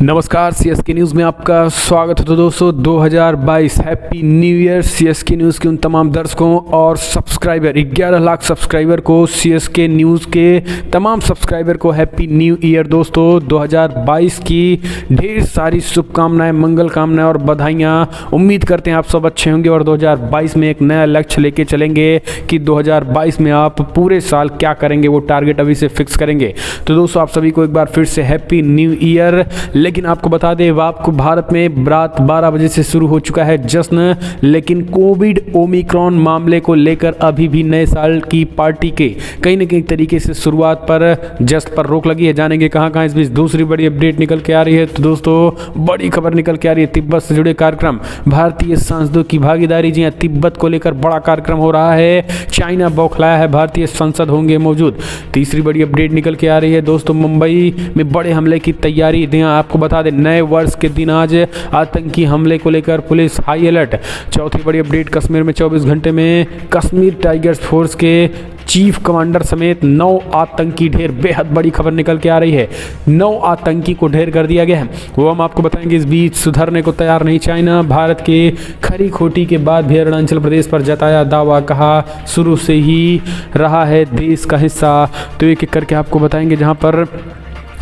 नमस्कार, CSK news में आपका स्वागत है। तो दोस्तों 2022 happy new year CSK news के उन तमाम दर्शकों और सब्सक्राइबर 11 लाख सब्सक्राइबर को, सीएसके न्यूज़ के तमाम सब्सक्राइबर को हैप्पी न्यू ईयर। दोस्तों 2022 की ढेर सारी शुभकामनाएं, मंगल कामनाएं और बधाइयाँ। उम्मीद करते हैं आप सब अच्छे होंगे और 2022 में एक नया लक्ष्य लेके चलेंगे कि 2022 में आप पूरे साल क्या करेंगे, वो टारगेट अभी से फिक्स करेंगे। तो दोस्तों आप सभी को एक बार फिर से हैप्पी न्यू ईयर। लेकिन आपको बता दें, आपको भारत में रात 12 बजे से शुरू हो चुका है जश्न, लेकिन कोविड ओमिक्रॉन मामले को लेकर अभी भी नए साल की पार्टी के कहीं न कहीं तरीके से शुरुआत पर जश्न पर रोक लगी है। जानेंगे कहाँ कहाँ इस बीच दूसरी बड़ी अपडेट निकल के आ रही है। तो दोस्तों बड़ी खबर निकल के आ रही है, तिब्बत से जुड़े कार्यक्रम, भारतीय सांसदों की भागीदारी। जी हाँ, तिब्बत को लेकर बड़ा कार्यक्रम हो रहा है। चाइना बौखलाया है, भारतीय संसद होंगे मौजूद। तीसरी बड़ी अपडेट निकल के आ रही है दोस्तों, मुंबई में बड़े हमले की तैयारी। आपको बता दें, नए वर्ष के दिन आज आतंकी हमले को लेकर पुलिस हाई अलर्ट। चौथी बड़ी अपडेट, कश्मीर में 24 घंटे में कश्मीर टाइगर्स फोर्स के चीफ कमांडर समेत 9 आतंकी ढेर। बेहद बड़ी खबर निकल के आ रही है, 9 आतंकी को ढेर कर दिया गया है, वो हम आपको बताएंगे। इस बीच सुधरने को तैयार नहीं चाइना, भारत के खरी खोटी के बाद भी अरुणाचल प्रदेश पर जताया दावा, कहा शुरू से ही रहा है देश का हिस्सा। तो एक एक करके आपको बताएंगे। जहां पर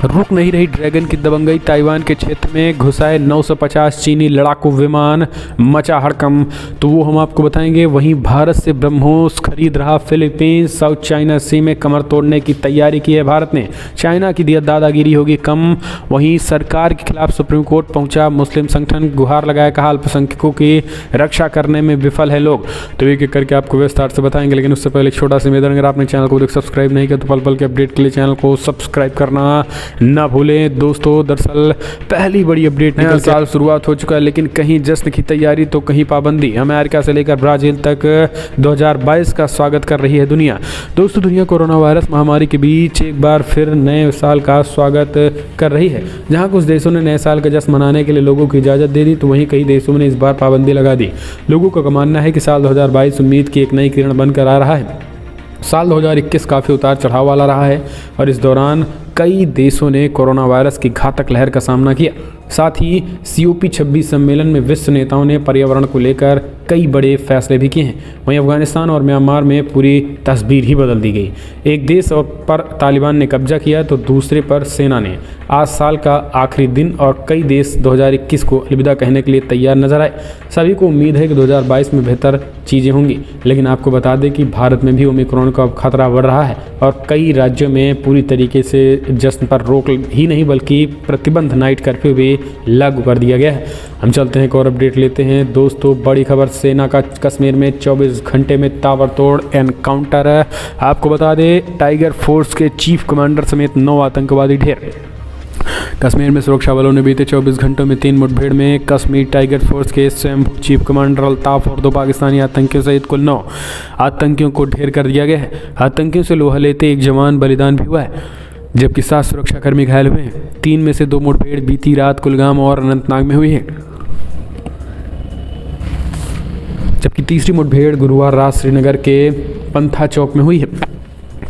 रुक नहीं रही ड्रैगन की दबंगई, ताइवान के क्षेत्र में घुसाए 950 चीनी लड़ाकू विमान, मचा हड़कंप, तो वो हम आपको बताएंगे। वहीं भारत से ब्रह्मोस खरीद रहा फिलीपींस, साउथ चाइना सी में कमर तोड़ने की तैयारी की है भारत ने, चाइना की दादागिरी होगी कम। वहीं सरकार के खिलाफ सुप्रीम कोर्ट पहुंचा मुस्लिम संगठन, गुहार लगाया, कहा अल्पसंख्यकों की रक्षा करने में विफल है लोग। तो एक एक करके आपको विस्तार से बताएंगे, लेकिन उससे पहले एक छोटा सा निवेदन, अगर आपने चैनल को सब्सक्राइब नहीं किया तो पल पल के अपडेट के लिए चैनल को सब्सक्राइब करना ना भूलें। दोस्तों दरअसल पहली बड़ी अपडेट, नया साल शुरुआत हो चुका है, लेकिन कहीं जश्न की तैयारी तो कहीं पाबंदी। अमेरिका से लेकर ब्राजील तक 2022 का स्वागत कर रही है दुनिया। दोस्तों दुनिया कोरोना वायरस महामारी के बीच एक बार फिर नए साल का स्वागत कर रही है। जहां कुछ देशों ने नए साल का जश्न मनाने के लिए लोगों को इजाज़त दे दी, तो वहीं कई देशों ने इस बार पाबंदी लगा दी। लोगों का मानना है कि साल 2022 उम्मीद की एक नई किरण बनकर आ रहा है। साल 2021 काफ़ी उतार चढ़ाव वाला रहा है और इस दौरान कई देशों ने कोरोना वायरस की घातक लहर का सामना किया। साथ ही COP26 सम्मेलन में विश्व नेताओं ने पर्यावरण को लेकर कई बड़े फैसले भी किए हैं। वहीं अफगानिस्तान और म्यांमार में पूरी तस्वीर ही बदल दी गई। एक देश पर तालिबान ने कब्जा किया तो दूसरे पर सेना ने। आज साल का आखिरी दिन और कई देश 2021 को अलविदा कहने के लिए तैयार नजर आए। सभी को उम्मीद है कि 2022 में बेहतर चीज़ें होंगी, लेकिन आपको बता दें कि भारत में भी ओमिक्रॉन का खतरा बढ़ रहा है और कई राज्यों में पूरी तरीके से जश्न पर रोक ही नहीं बल्कि प्रतिबंध, नाइट कर्फ्यू भी लागू कर दिया गया है। हम चलते हैं एक और अपडेट लेते हैं। दोस्तों बड़ी खबर, सेना का कश्मीर में 24 घंटे में ताबड़तोड़ एनकाउंटर है। आपको बता दें, टाइगर फोर्स के चीफ कमांडर समेत 9 आतंकवादी ढेर। कश्मीर में सुरक्षा बलों ने बीते 24 घंटों में 3 मुठभेड़ में कश्मीर टाइगर फोर्स के स्वयंभू चीफ कमांडर अल्ताफ और 2 पाकिस्तानी आतंकियों सहित कुल 9 आतंकियों को ढेर कर दिया गया है। आतंकियों से लोहा लेते एक जवान बलिदान भी हुआ है, जबकि 7 सुरक्षाकर्मी घायल हुए हैं। 3 में से 2 मुठभेड़ बीती रात कुलगाम और अनंतनाग में हुई है, जबकि तीसरी मुठभेड़ गुरुवार रात श्रीनगर के पंथा चौक में हुई है।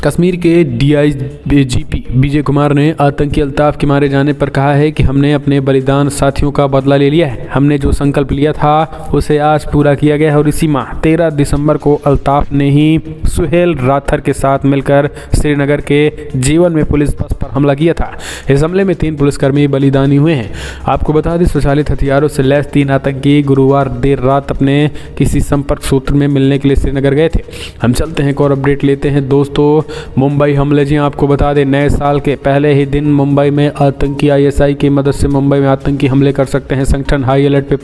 कश्मीर के DIGP विजय कुमार ने आतंकी अल्ताफ के मारे जाने पर कहा है कि हमने अपने बलिदान साथियों का बदला ले लिया है। हमने जो संकल्प लिया था उसे आज पूरा किया गया है और इसी माह 13 दिसंबर को अल्ताफ ने ही सुहेल राथर के साथ मिलकर श्रीनगर के जीवन में पुलिस बस पर हमला किया था। इस हमले में 3 पुलिसकर्मी बलिदानी हुए हैं। आपको बता दें, स्वचालित हथियारों से लैस 3 आतंकी गुरुवार देर रात अपने किसी संपर्क सूत्र में मिलने के लिए श्रीनगर गए थे। हम चलते हैं एक और अपडेट लेते हैं। दोस्तों मुंबई हमले, जी आपको बता दें, नए साल के पहले ही दिन मुंबई में आतंकी ISI की मदद से मुंबई में आतंकी हमले कर सकते हैं संगठन। हाई अलर्ट पे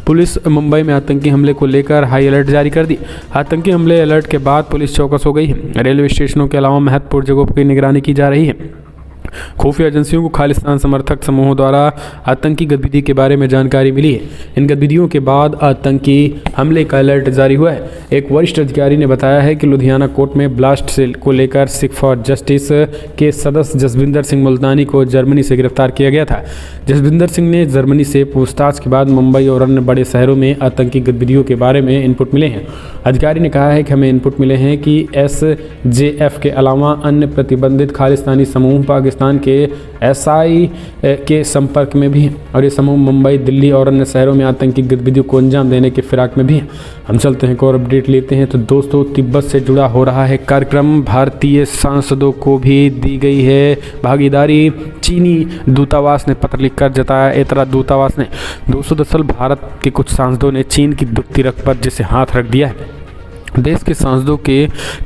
पुलिस मुंबई में आतंकी हमले को लेकर हाई अलर्ट जारी कर दी। आतंकी हमले अलर्ट के बाद पुलिस चौकस हो गई है। रेलवे स्टेशनों के अलावा महत्वपूर्ण जगहों की निगरानी की जा रही है। खुफिया एजेंसियों को खालिस्तान समर्थक समूहों द्वारा आतंकी गतिविधि के बारे में जानकारी मिली है। इन गतिविधियों के बाद आतंकी हमले का अलर्ट जारी हुआ है। एक वरिष्ठ अधिकारी ने बताया है कि लुधियाना कोर्ट में ब्लास्ट से को लेकर सिख फॉर जस्टिस के सदस्य जसविंदर सिंह मुल्तानी को जर्मनी से गिरफ्तार किया गया था। जसविंदर सिंह ने जर्मनी से पूछताछ के बाद मुंबई और अन्य बड़े शहरों में आतंकी गतिविधियों के बारे में इनपुट मिले हैं। अधिकारी ने कहा है कि हमें इनपुट मिले हैं कि SJF के अलावा अन्य प्रतिबंधित खालिस्तानी समूह पाकिस्तान पाकिस्तान के SI के संपर्क में भी है और ये समूह मुंबई, दिल्ली और अन्य शहरों में आतंकी गतिविधियों को अंजाम देने के फिराक में भी है। हम चलते हैं और अपडेट लेते हैं। तो दोस्तों, तिब्बत से जुड़ा हो रहा है कार्यक्रम, भारतीय सांसदों को भी दी गई है भागीदारी। चीनी दूतावास ने पत्र लिखकर जताया एतराज। दूतावास ने दोस्तों दरअसल भारत के कुछ सांसदों ने चीन की दुखती रख पर जैसे हाथ रख दिया है। देश के सांसदों के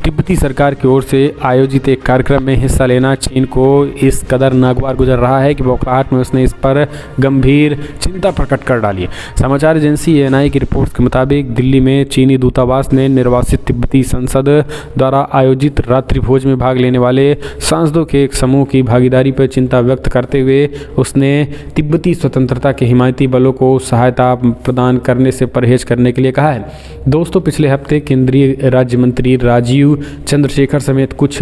तिब्बती सरकार की ओर से आयोजित एक कार्यक्रम में हिस्सा लेना चीन को इस कदर नागवार गुजर रहा है कि बौखलाहट में उसने इस पर गंभीर चिंता प्रकट कर डाली है। समाचार एजेंसी ANI की रिपोर्ट के मुताबिक दिल्ली में चीनी दूतावास ने निर्वासित तिब्बती संसद द्वारा आयोजित रात्रि भोज में भाग लेने वाले सांसदों के एक समूह की भागीदारी पर चिंता व्यक्त करते हुए उसने तिब्बती स्वतंत्रता के हिमायती बलों को सहायता प्रदान करने से परहेज करने के लिए कहा है। दोस्तों, पिछले हफ्ते केंद्रीय राज्य मंत्री राजीव चंद्रशेखर समेत कुछ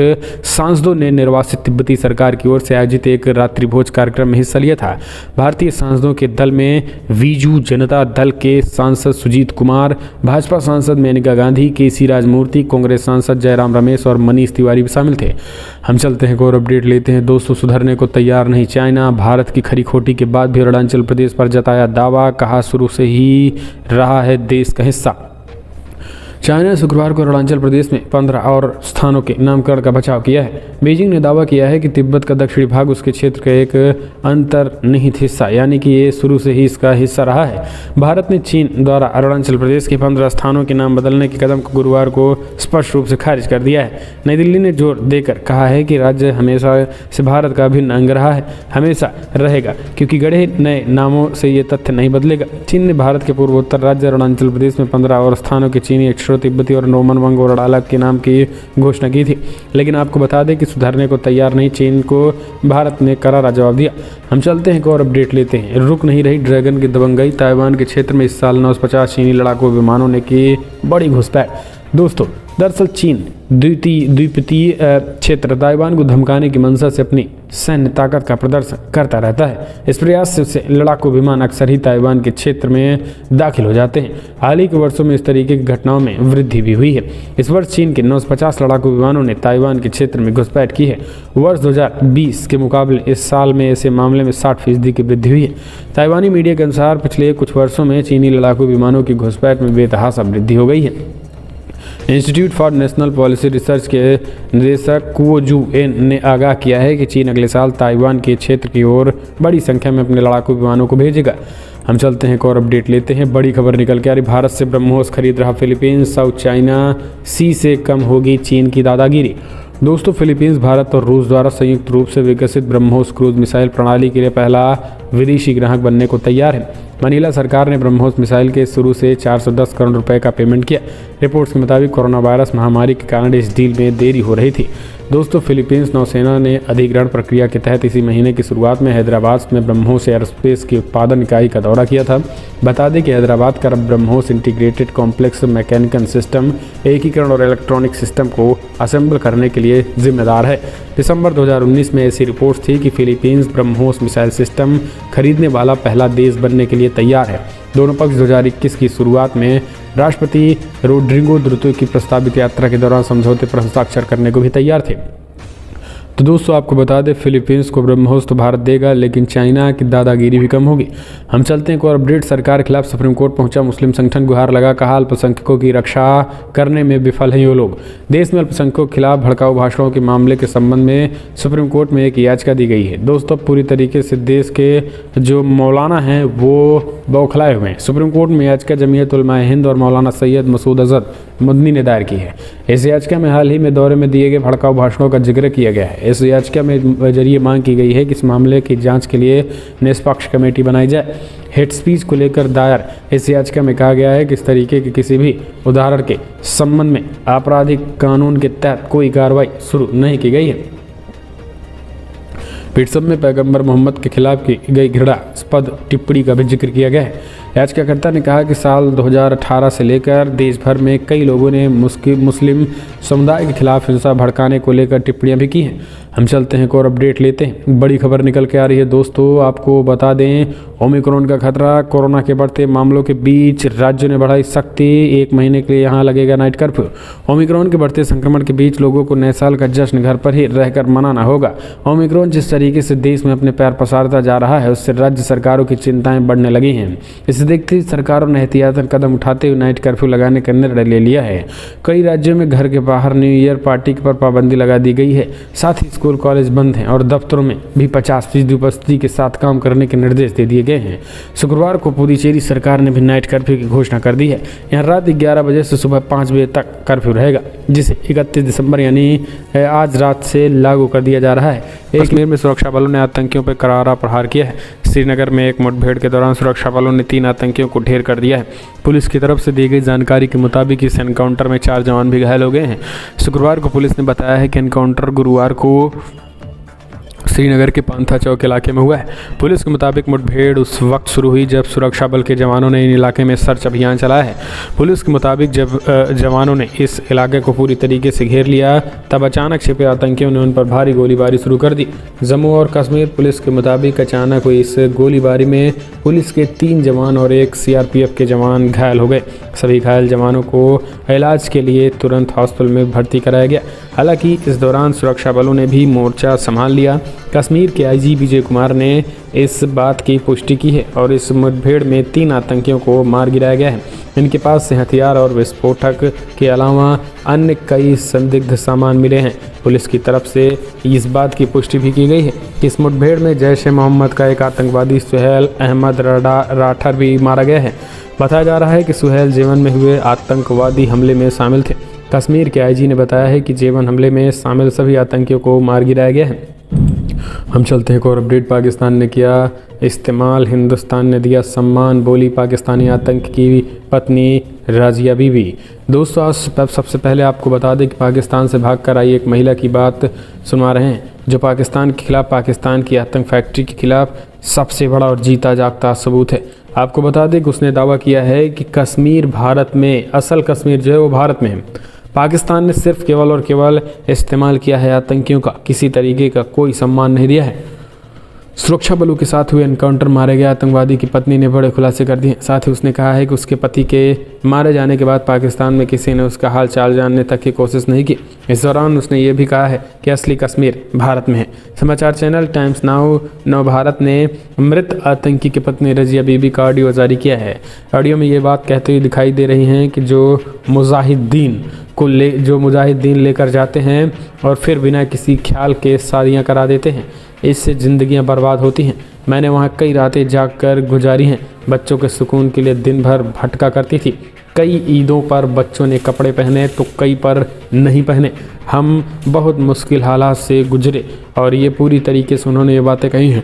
सांसदों ने निर्वासित तिब्बती सरकार की ओर से आयोजित एक रात्रिभोज कार्यक्रम में हिस्सा लिया था। भारतीय सांसदों के दल में बीजू जनता दल के सांसद सुजीत कुमार, भाजपा सांसद मेनका गांधी, KC राजमूर्ति, कांग्रेस सांसद जयराम रमेश और मनीष तिवारी भी शामिल थे। हम चलते हैं और अपडेट लेते हैं। दोस्तों, सुधरने को तैयार नहीं चाइना। भारत की खरी खोटी के बाद भी अरुणाचल प्रदेश पर जताया दावा, कहा शुरू से ही रहा है देश का हिस्सा। चाइना ने शुक्रवार को अरुणाचल प्रदेश में 15 और स्थानों के नामकरण का बचाव किया है। बीजिंग ने दावा किया है कि तिब्बत का दक्षिणी भाग उसके क्षेत्र का एक अंतर्निहित हिस्सा, यानी कि ये शुरू से ही इसका हिस्सा रहा है। भारत ने चीन द्वारा अरुणाचल प्रदेश के 15 स्थानों के नाम बदलने के कदम को गुरुवार को स्पष्ट रूप से खारिज कर दिया है। नई दिल्ली ने जोर देकर कहा है कि राज्य हमेशा से भारत का अभिन्न अंग रहा है, हमेशा रहेगा, क्योंकि गढ़े नए नामों से ये तथ्य नहीं बदलेगा। चीन ने भारत के पूर्वोत्तर राज्य अरुणाचल प्रदेश में 15 और स्थानों के चीनी अक्षरों तिब्बती और नोमन वंग और अडालत के नाम की घोषणा की थी, लेकिन आपको बता दें कि सुधरने को तैयार नहीं चीन को भारत ने करारा जवाब दिया। हम चलते हैं और अपडेट लेते हैं। रुक नहीं रही ड्रैगन की दबंगई। ताइवान के क्षेत्र में इस साल 950 चीनी लड़ाकू विमानों ने की बड़ी घुसपैठ। दोस्तों, दरअसल चीन द्वीपीय क्षेत्र ताइवान को धमकाने की मंशा से अपनी सैन्य ताकत का प्रदर्शन करता रहता है। इस प्रयास से लड़ाकू विमान अक्सर ही ताइवान के क्षेत्र में दाखिल हो जाते हैं। हाल ही के वर्षों में इस तरीके की घटनाओं में वृद्धि भी हुई है। इस वर्ष चीन के 950 लड़ाकू विमानों ने ताइवान के क्षेत्र में घुसपैठ की है। वर्ष 2020 के मुकाबले इस साल में ऐसे मामले में 60% की वृद्धि हुई है। ताइवानी मीडिया के अनुसार पिछले कुछ वर्षों में चीनी लड़ाकू विमानों की घुसपैठ में बेतहाशा वृद्धि हो गई है। Institute for national policy research के निदेशक कुओ जू एन ने आगाह किया है कि चीन अगले साल ताइवान के क्षेत्र की ओर बड़ी संख्या में अपने लड़ाकू विमानों को भेजेगा। हम चलते हैं और अपडेट लेते हैं। बड़ी खबर निकल के आ रही, भारत से ब्रह्मोस खरीद रहा फिलीपींस, साउथ चाइना सी से कम होगी चीन की दादागिरी। दोस्तों, फिलीपींस भारत और रूस द्वारा संयुक्त रूप से विकसित ब्रह्मोस क्रूज मिसाइल प्रणाली के लिए पहला विदेशी ग्राहक बनने को तैयार है। मनीला सरकार ने ब्रह्मोस मिसाइल के शुरू से 410 करोड़ रुपए का पेमेंट किया। रिपोर्ट्स के मुताबिक कोरोना वायरस महामारी के कारण इस डील में देरी हो रही थी। दोस्तों, फिलीपींस नौसेना ने अधिग्रहण प्रक्रिया के तहत इसी महीने की शुरुआत में हैदराबाद में ब्रह्मोस एयरस्पेस की उत्पादन इकाई का दौरा किया था। बता दें कि हैदराबाद का BrahMos integrated complex mechanical system एकीकरण और इलेक्ट्रॉनिक सिस्टम को असेंबल करने के लिए जिम्मेदार है। दिसंबर 2019 में ऐसी रिपोर्ट थी कि फिलीपींस ब्रह्मोस मिसाइल सिस्टम खरीदने वाला पहला देश बनने के लिए तैयार है। दोनों पक्ष 2021 की शुरुआत में राष्ट्रपति रोड्रिगो दुर्ते की प्रस्तावित यात्रा के दौरान समझौते पर हस्ताक्षर करने को भी तैयार थे। तो दोस्तों, आपको बता दें फिलीपींस को ब्रह्मोस तो भारत देगा, लेकिन चाइना की दादागिरी भी कम होगी। हम चलते हैं और अपडेट। सरकार के खिलाफ सुप्रीम कोर्ट पहुंचा मुस्लिम संगठन, गुहार लगा, कहा अल्पसंख्यकों की रक्षा करने में विफल हैं ये लोग। देश में अल्पसंख्यकों के खिलाफ भड़काऊ भाषणों के मामले के संबंध में सुप्रीम कोर्ट में एक याचिका दी गई है। दोस्तों, पूरी तरीके से देश के जो मौलाना हैं वो बौखलाए हुए हैं। सुप्रीम कोर्ट में याचिका जमीयत उलमा हिंद और मौलाना सैयद मसूद अजहर मदनी ने दायर की है। इस याचिका में हाल ही में दौरे में दिए गए भड़काऊ भाषणों का जिक्र किया गया है। इस याचिका में जरिए मांग की गई है कि इस मामले की जांच के लिए निष्पक्ष कमेटी बनाई जाए। हेट स्पीच को लेकर दायर इस याचिका में कहा गया है कि इस तरीके के किसी भी उदाहरण के संबंध में आपराधिक कानून के तहत कोई कार्रवाई शुरू नहीं की गई है। व्हाट्सएप में पैगंबर मोहम्मद के खिलाफ की गई घृणास्पद टिप्पणी का भी जिक्र किया गया है। याचिकाकर्ता ने कहा कि साल 2018 से लेकर देश भर में कई लोगों ने मुस्लिम समुदाय के खिलाफ हिंसा भड़काने को लेकर टिप्पणियां भी की हैं। हम चलते हैं एक और अपडेट लेते हैं। बड़ी खबर निकल के आ रही है दोस्तों, आपको बता दें ओमिक्रॉन का खतरा। कोरोना के बढ़ते मामलों के बीच राज्यों ने बढ़ाई सख्ती, 1 महीने के लिए यहाँ लगेगा नाइट कर्फ्यू। ओमिक्रॉन के बढ़ते संक्रमण के बीच लोगों को नए साल का जश्न घर पर ही रहकर मनाना होगा। ओमिक्रॉन जिस तरीके से देश में अपने पैर पसारता जा रहा है, उससे राज्य सरकारों की चिंताएं बढ़ने लगी हैं। इसे देखते ही सरकारों ने एहतियातन कदम उठाते हुए नाइट कर्फ्यू लगाने का निर्णय ले लिया है। कई राज्यों में घर के बाहर न्यू ईयर पार्टी पर पाबंदी लगा दी गई है। साथ ही स्कूल कॉलेज बंद हैं और दफ्तरों में भी 50% उपस्थिति के साथ काम करने के निर्देश दे दिए गए हैं। शुक्रवार को पुडुचेरी सरकार ने भी नाइट कर्फ्यू की घोषणा कर दी है। यहाँ रात 11 बजे से सुबह 5 बजे तक कर्फ्यू रहेगा, जिसे 31 दिसंबर यानी आज रात से लागू कर दिया जा रहा है। कश्मीर में सुरक्षा बलों ने आतंकियों पर करारा प्रहार किया है। श्रीनगर में एक मुठभेड़ के दौरान सुरक्षा बलों ने 3 आतंकियों को ढेर कर दिया है। पुलिस की तरफ से दी गई जानकारी के मुताबिक इस एनकाउंटर में 4 जवान भी घायल हो गए हैं। शुक्रवार को पुलिस ने बताया है कि एनकाउंटर गुरुवार को श्रीनगर के पांथा चौक इलाके में हुआ है। पुलिस के मुताबिक मुठभेड़ उस वक्त शुरू हुई जब सुरक्षा बल के जवानों ने इन इलाके में सर्च अभियान चलाया है। पुलिस के मुताबिक जब जवानों ने इस इलाके को पूरी तरीके से घेर लिया, तब अचानक छिपे आतंकियों ने उन पर भारी गोलीबारी शुरू कर दी। जम्मू और कश्मीर पुलिस के मुताबिक अचानक हुई इस गोलीबारी में पुलिस के 3 जवान और 1 CRPF के जवान घायल हो गए। सभी घायल जवानों को इलाज के लिए तुरंत हॉस्पिटल में भर्ती कराया गया। हालांकि इस दौरान सुरक्षा बलों ने भी मोर्चा संभाल लिया। कश्मीर के IG विजय कुमार ने इस बात की पुष्टि की है और इस मुठभेड़ में 3 आतंकियों को मार गिराया गया है। इनके पास से हथियार और विस्फोटक के अलावा अन्य कई संदिग्ध सामान मिले हैं। पुलिस की तरफ से इस बात की पुष्टि भी की गई है कि इस मुठभेड़ में जैश-ए-मोहम्मद का एक आतंकवादी सुहेल अहमद राठर भी मारा गया है। बताया जा रहा है कि सुहेल जेवन में हुए आतंकवादी हमले में शामिल थे। कश्मीर के IG ने बताया है कि जेवन हमले में शामिल सभी आतंकियों को मार गिराया गया है। हम चलते हैं एक और अपडेट। पाकिस्तान ने किया इस्तेमाल, हिंदुस्तान ने दिया सम्मान, बोली पाकिस्तानी आतंक की पत्नी राजिया बीबी। दोस्तों आज सबसे पहले आपको बता दें कि पाकिस्तान से भागकर आई एक महिला की बात सुना रहे हैं, जो पाकिस्तान के खिलाफ, पाकिस्तान की आतंक फैक्ट्री के खिलाफ सबसे बड़ा और जीता जागता सबूत है। आपको बता दें कि उसने दावा किया है कि कश्मीर भारत में, असल कश्मीर जो है वो भारत में है। पाकिस्तान ने सिर्फ केवल और केवल इस्तेमाल किया है आतंकियों का, किसी तरीके का कोई सम्मान नहीं दिया है। सुरक्षा बलों के साथ हुए एनकाउंटर मारे गए आतंकवादी की पत्नी ने बड़े खुलासे कर दिए। साथ ही उसने कहा है कि उसके पति के मारे जाने के बाद पाकिस्तान में किसी ने उसका हाल चाल जानने तक की कोशिश नहीं की। इस दौरान उसने ये भी कहा है कि असली कश्मीर भारत में है। समाचार चैनल टाइम्स नाउ भारत ने मृत आतंकी की पत्नी रजिया बीबी का ऑडियो जारी किया है। ऑडियो में ये बात कहते हुए दिखाई दे रही हैं कि जो मुजाहिदीन लेकर जाते हैं और फिर बिना किसी ख्याल के शादियाँ करा देते हैं, इससे ज़िंदगियां बर्बाद होती हैं। मैंने वहाँ कई रातें जाग कर गुजारी हैं। बच्चों के सुकून के लिए दिन भर भटका करती थी। कई ईदों पर बच्चों ने कपड़े पहने तो कई पर नहीं पहने। हम बहुत मुश्किल हालात से गुजरे और ये पूरी तरीके से उन्होंने ये बातें कही हैं।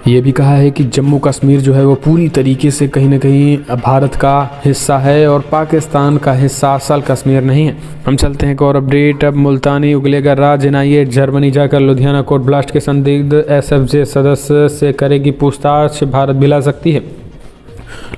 ये भी कहा है कि जम्मू कश्मीर जो है वो पूरी तरीके से कहीं ना कहीं भारत का हिस्सा है और पाकिस्तान का हिस्सा असल कश्मीर नहीं है। हम चलते हैं एक और अपडेट। अब मुल्तानी उगलेगा राज NIA जर्मनी जाकर लुधियाना कोर्ट ब्लास्ट के संदिग्ध SFJ सदस्य से करेगी पूछताछ, भारत भी ला सकती है।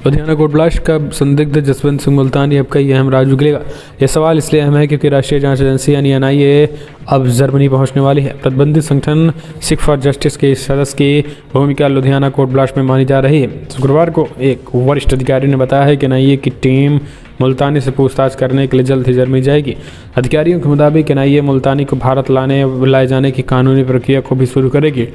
लुधियाना कोर्ट ब्लास्ट का संदिग्ध जसवंत सिंह मुल्तानी अब कई अहम राज उगलेगा। यह सवाल इसलिए अहम है क्योंकि राष्ट्रीय जांच एजेंसी यानी NIA अब जर्मनी पहुंचने वाली है। प्रतिबंधित संगठन सिख फॉर जस्टिस के सदस्य की भूमिका लुधियाना कोर्ट ब्लास्ट में मानी जा रही है। शुक्रवार को एक वरिष्ठ अधिकारी ने बताया है कि NIA की टीम मुल्तानी से पूछताछ करने के लिए जल्द ही जर्मनी जाएगी। अधिकारियों के मुताबिक NIA मुल्तानी को भारत लाए जाने की कानूनी प्रक्रिया को भी शुरू करेगी।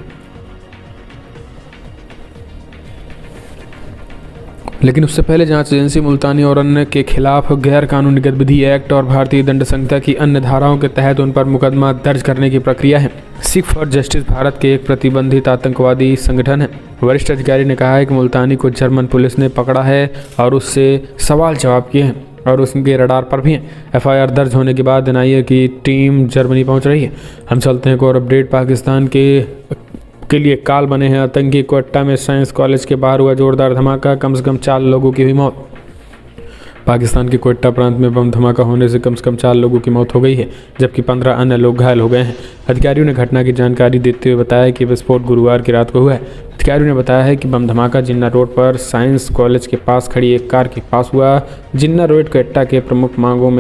लेकिन उससे पहले जांच एजेंसी मुल्तानी और अन्य के खिलाफ गैर कानूनी गतिविधि एक्ट और भारतीय दंड संहिता की अन्य धाराओं के तहत उन पर मुकदमा दर्ज करने की प्रक्रिया है। सिख फॉर जस्टिस भारत के एक प्रतिबंधित आतंकवादी संगठन है। वरिष्ठ अधिकारी ने कहा है कि मुल्तानी को जर्मन पुलिस ने पकड़ा है और उससे सवाल जवाब किए हैं और उसके रडार पर भी हैं। FIR दर्ज होने के बाद NIA की टीम जर्मनी पहुंच रही है। हम चलते हैं एक और अपडेट। पाकिस्तान के लिए काल बने हैं आतंकी। क्वेटा में साइंस कॉलेज के बाहर हुआ जोरदार धमाका, कम से कम 4 लोगों की हुई मौत। पाकिस्तान के क्वेटा प्रांत में बम धमाका होने से कम 4 लोगों की मौत हो गई है, जबकि 15 अन्य लोग घायल हो गए हैं। अधिकारियों ने घटना की जानकारी देते हुए बताया कि विस्फोट गुरुवार की रात को हुआ है। अधिकारियों ने बताया है कि बम धमाका जिन्ना रोड पर साइंस कॉलेज के पास खड़ी एक कार के पास हुआ। जिन्ना रोड क्वेटा के प्रमुख मार्गों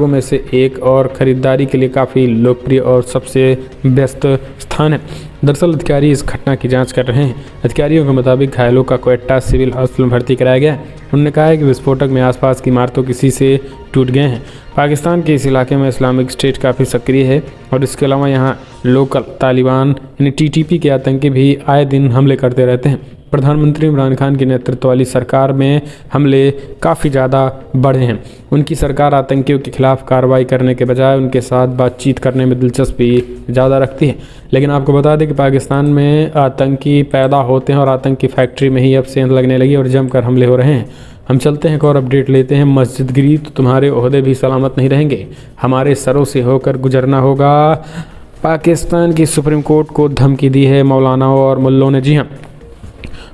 में से एक और खरीदारी के लिए काफ़ी लोकप्रिय और सबसे व्यस्त स्थान है। दरअसल अधिकारी इस घटना की जांच कर रहे हैं। अधिकारियों के मुताबिक घायलों का क्वेटा सिविल हॉस्पिटल में भर्ती कराया गया है। उन्होंने कहा है कि विस्फोटक में आसपास की इमारतों किसी से टूट गए हैं। पाकिस्तान के इस इलाके में इस्लामिक स्टेट काफ़ी सक्रिय है और इसके अलावा यहाँ लोकल तालिबान यानी टीटीपी के आतंकी भी आए दिन हमले करते रहते हैं। प्रधानमंत्री इमरान खान की नेतृत्व वाली सरकार में हमले काफ़ी ज़्यादा बढ़े हैं। उनकी सरकार आतंकियों के खिलाफ कार्रवाई करने के बजाय उनके साथ बातचीत करने में दिलचस्पी ज़्यादा रखती है। लेकिन आपको बता दें कि पाकिस्तान में आतंकी पैदा होते हैं और आतंकी फैक्ट्री में ही अब सेंध लगने लगी और जमकर हमले हो रहे हैं। हम चलते हैं एक और अपडेट लेते हैं। मस्जिद गिरी तो तुम्हारे ओहदे भी सलामत नहीं रहेंगे, हमारे सरों से होकर गुजरना होगा। पाकिस्तान की सुप्रीम कोर्ट को धमकी दी है मौलानाओं और मुल्लों ने। जी हाँ,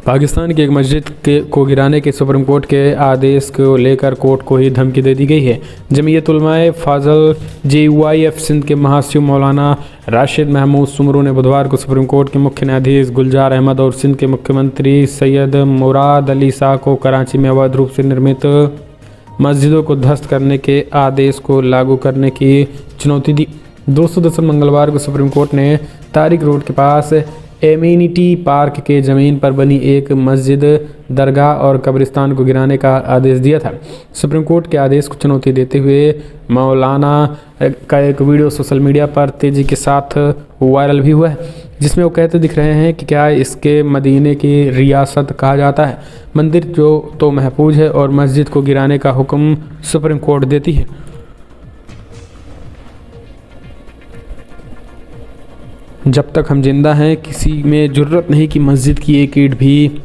पाकिस्तान की एक मस्जिद को गिराने के सुप्रीम कोर्ट के आदेश को लेकर कोर्ट को ही धमकी दे दी गई है। जमीयत उलमाए फाजल JUIF सिंध के महासचिव मौलाना राशिद महमूद सुमरू ने बुधवार को सुप्रीम कोर्ट के मुख्य न्यायाधीश गुलजार अहमद और सिंध के मुख्यमंत्री सैयद मुराद अली शाह को कराची में अवैध रूप से निर्मित मस्जिदों को ध्वस्त करने के आदेश को लागू करने की चुनौती दी। 210 मंगलवार को सुप्रीम कोर्ट ने तारिक रोड के पास एमिनिटी पार्क के ज़मीन पर बनी एक मस्जिद, दरगाह और कब्रिस्तान को गिराने का आदेश दिया था। सुप्रीम कोर्ट के आदेश को चुनौती देते हुए मौलाना का एक वीडियो सोशल मीडिया पर तेज़ी के साथ वायरल भी हुआ है, जिसमें वो कहते दिख रहे हैं कि क्या इसके मदीने की रियासत कहा जाता है। मंदिर जो तो महफूज है और मस्जिद को गिराने का हुक्म सुप्रीम कोर्ट देती है। जब तक हम जिंदा हैं किसी में ज़रूरत नहीं कि मस्जिद की एक ईंट भी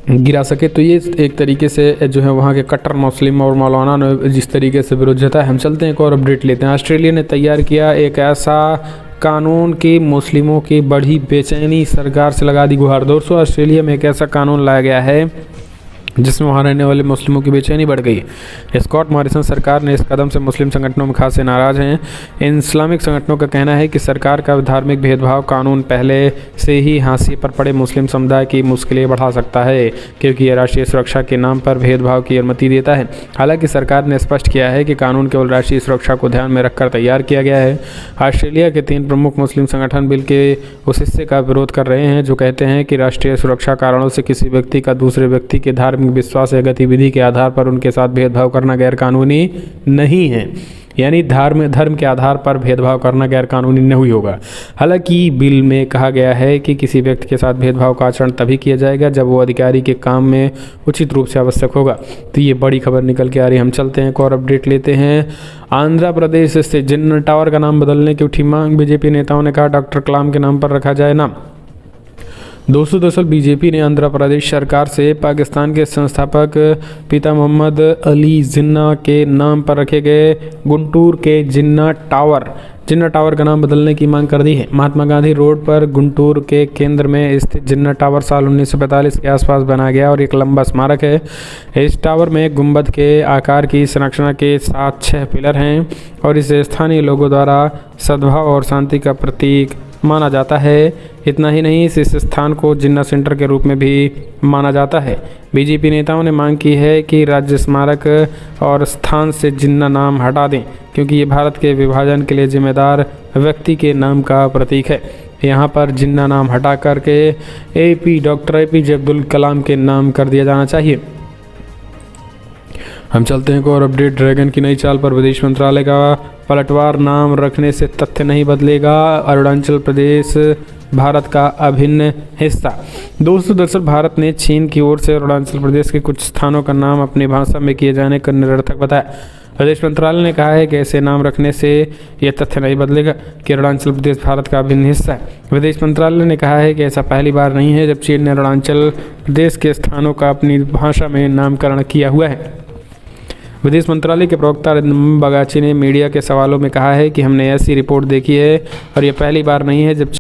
गिरा सके। तो ये एक तरीके से जो है वहाँ के कट्टर मुस्लिम और मौलाना ने जिस तरीके से विरोध जताया। हम चलते हैं एक और अपडेट लेते हैं। ऑस्ट्रेलिया ने तैयार किया एक ऐसा कानून कि मुस्लिमों की बढ़ी बेचैनी, सरकार से लगा दी गुहार। दोस्तों, ऑस्ट्रेलिया में एक ऐसा कानून लाया गया है जिसमें वहाँ रहने वाले मुस्लिमों की बेचैनी बढ़ गई। स्कॉट मॉरिसन सरकार ने इस कदम से मुस्लिम संगठनों में खासे नाराज़ हैं। इन इस्लामिक संगठनों का कहना है कि सरकार का धार्मिक भेदभाव कानून पहले से ही हाशिए पर पड़े मुस्लिम समुदाय की मुश्किलें बढ़ा सकता है, क्योंकि यह राष्ट्रीय सुरक्षा के नाम पर भेदभाव की अनुमति देता है। हालांकि सरकार ने स्पष्ट किया है कि कानून केवल राष्ट्रीय सुरक्षा को ध्यान में रखकर तैयार किया गया है। ऑस्ट्रेलिया के 3 प्रमुख मुस्लिम संगठन बिल के उस हिस्से का विरोध कर रहे हैं जो कहते हैं कि राष्ट्रीय सुरक्षा कारणों से किसी व्यक्ति का दूसरे व्यक्ति के धार्मिक विश्वास या गतिविधि के आधार पर उनके साथ भेदभाव करना गैर कानूनी नहीं है। यानी धर्म के आधार पर भेदभाव करना गैर कानूनी नहीं होगा। हालांकि बिल में कहा गया है कि किसी व्यक्ति के साथ भेदभाव का आचरण तभी किया जाएगा जब वो अधिकारी के काम में उचित रूप से आवश्यक होगा। तो ये बड़ी खबर निकल के आ रही है। हम चलते हैं एक और अपडेट लेते हैं। आंध्र प्रदेश से जिन्ना टावर का नाम बदलने की उठी मांग। बीजेपी नेताओं ने कहा डॉक्टर कलाम के नाम पर रखा जाए नाम। दोस्तों, दरअसल बीजेपी ने आंध्र प्रदेश सरकार से पाकिस्तान के संस्थापक पिता मोहम्मद अली जिन्ना के नाम पर रखे गए गुंटूर के जिन्ना टावर का नाम बदलने की मांग कर दी है। महात्मा गांधी रोड पर गुंटूर के केंद्र में स्थित जिन्ना टावर साल 1945 के आसपास बनाया गया और एक लंबा स्मारक है। इस टावर में गुंबद के आकार की संरचना के साथ 6 पिलर हैं और इसे स्थानीय लोगों द्वारा सद्भाव और शांति का प्रतीक माना जाता है। इतना ही नहीं, इस स्थान को जिन्ना सेंटर के रूप में भी माना जाता है। बीजेपी नेताओं ने मांग की है कि राज्य स्मारक और स्थान से जिन्ना नाम हटा दें, क्योंकि ये भारत के विभाजन के लिए जिम्मेदार व्यक्ति के नाम का प्रतीक है। यहाँ पर जिन्ना नाम हटा करके डॉक्टर APJ अब्दुल कलाम के नाम कर दिया जाना चाहिए। हम चलते हैं एक और अपडेट। ड्रैगन की नई चाल पर विदेश मंत्रालय का पलटवार। नाम रखने से तथ्य नहीं बदलेगा, अरुणाचल प्रदेश भारत का अभिन्न हिस्सा। दोस्तों, दरअसल भारत ने चीन की ओर से अरुणाचल प्रदेश के कुछ स्थानों का नाम अपनी भाषा में किए जाने का निरर्थक बताया। विदेश मंत्रालय ने कहा है कि ऐसे नाम रखने से यह तथ्य नहीं बदलेगा कि अरुणाचल प्रदेश भारत का अभिन्न हिस्सा है। विदेश मंत्रालय ने कहा है कि ऐसा पहली बार नहीं है जब चीन ने अरुणाचल प्रदेश के स्थानों का अपनी भाषा में नामकरण किया हुआ है। विदेश मंत्रालय के प्रवक्ता रिंदम बगाची ने मीडिया के सवालों में कहा है कि हमने ऐसी रिपोर्ट देखी है और यह पहली बार नहीं है जब